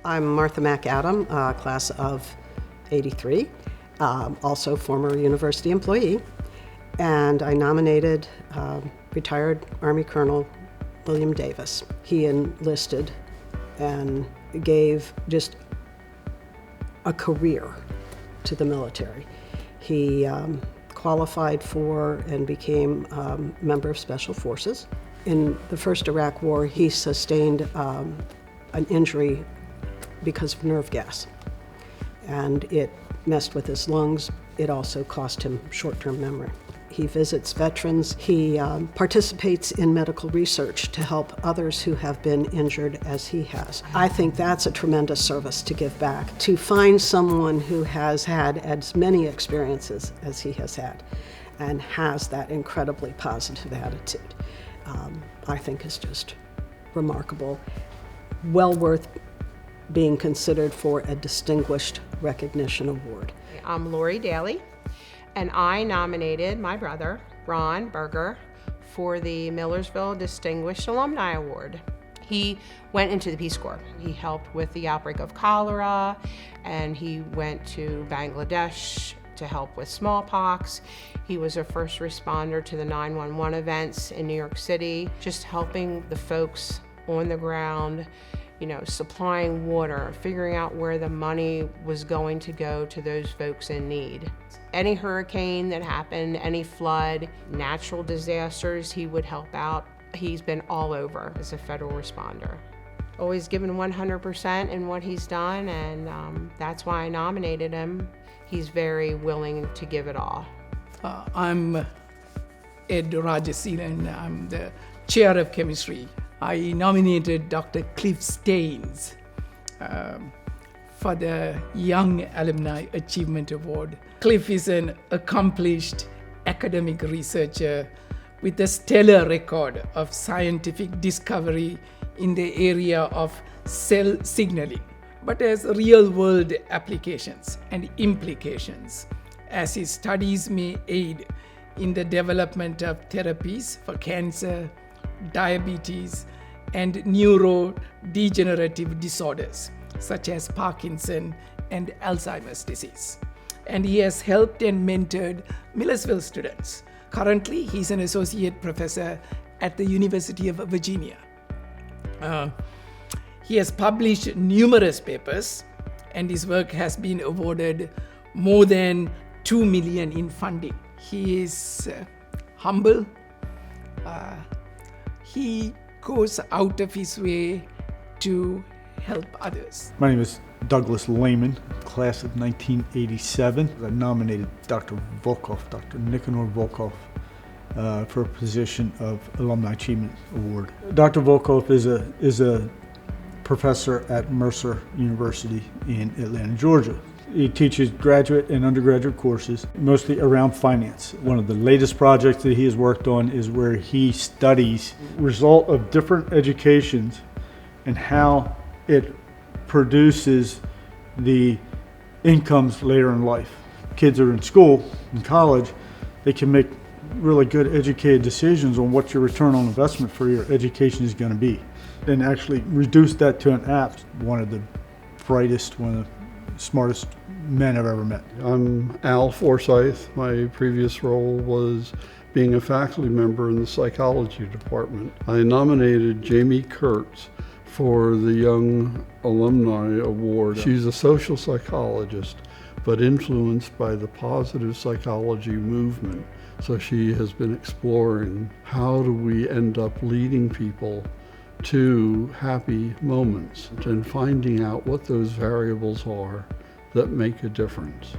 I'm Martha McAdam, class of '83, also former university employee, and I nominated retired Army Colonel William Davis. He enlisted and gave just a career to the military. He qualified for and became a member of Special Forces. In the first Iraq War, he sustained an injury because of nerve gas, and it messed with his lungs. It also cost him short-term memory. He visits veterans. He participates in medical research to help others who have been injured as he has. I think that's a tremendous service to give back, to find someone who has had as many experiences as he has had and has that incredibly positive attitude. I think is just remarkable, well worth being considered for a Distinguished Recognition Award. I'm Lori Daly, and I nominated my brother, Ron Berger, for the Millersville Distinguished Alumni Award. He went into the Peace Corps. He helped with the outbreak of cholera, and he went to Bangladesh to help with smallpox. He was a first responder to the 911 events in New York City, just helping the folks on the ground, supplying water, figuring out where the money was going to go to those folks in need. Any hurricane that happened, any flood, natural disasters, he would help out. He's been all over as a federal responder. Always given 100% in what he's done, and that's why I nominated him. He's very willing to give it all. I'm Ed Rajasilan. I'm the chair of chemistry. I nominated Dr. Cliff Staines for the Young Alumni Achievement Award. Cliff is an accomplished academic researcher with a stellar record of scientific discovery in the area of cell signaling, but has real-world applications and implications, as his studies may aid in the development of therapies for cancer, diabetes, and neurodegenerative disorders such as Parkinson and Alzheimer's disease. And he has helped and mentored Millersville students. Currently, he's an associate professor at the University of Virginia. He has published numerous papers, and his work has been awarded more than $2 million in funding. He is humble. He goes out of his way to help others. My name is Douglas Lehman, class of 1987. I nominated Dr. Volkov, Dr. Nicanor Volkov, for a position of Alumni Achievement Award. Dr. Volkov is a professor at Mercer University in Atlanta, Georgia. He teaches graduate and undergraduate courses, mostly around finance. One of the latest projects that he has worked on is where he studies the result of different educations and how it produces the incomes later in life. Kids are in school, in college, they can make really good educated decisions on what your return on investment for your education is going to be. And actually reduce that to an app. One of the brightest, one of the smartest men I've ever met. I'm Al Forsyth. My previous role was being a faculty member in the psychology department. I nominated Jamie Kurtz for the Young Alumni Award. She's a social psychologist, but influenced by the positive psychology movement. So she has been exploring how do we end up leading people to happy moments and finding out what those variables are that make a difference.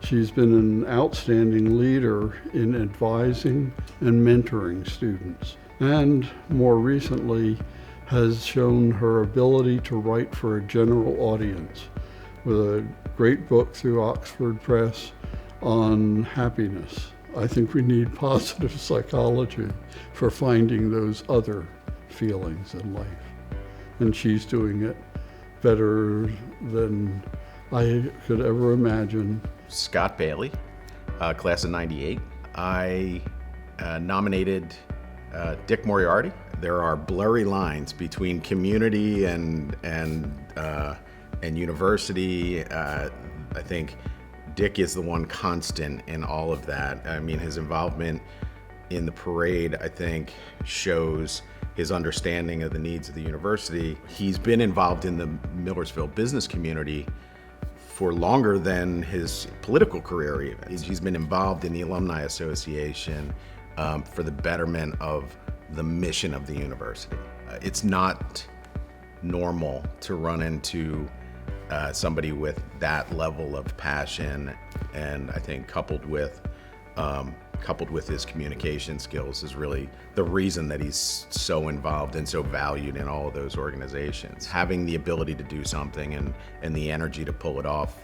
She's been an outstanding leader in advising and mentoring students, and more recently has shown her ability to write for a general audience with a great book through Oxford Press on happiness. I think we need positive psychology for finding those other feelings in life. And she's doing it better than I could ever imagine. Scott Bailey, class of '98. I nominated Dick Moriarty. There are blurry lines between community and and university. I think Dick is the one constant in all of that. I mean, his involvement in the parade, I think, shows his understanding of the needs of the university. He's been involved in the Millersville business community for longer than his political career even. He's been involved in the Alumni Association for the betterment of the mission of the university. It's not normal to run into somebody with that level of passion, and I think coupled with his communication skills is really the reason that he's so involved and so valued in all of those organizations. Having the ability to do something and the energy to pull it off,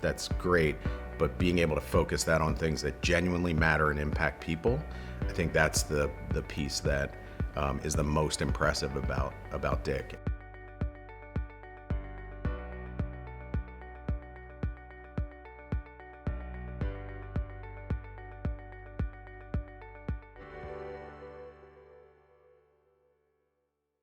that's great, but being able to focus that on things that genuinely matter and impact people, I think that's the piece that is the most impressive about Dick.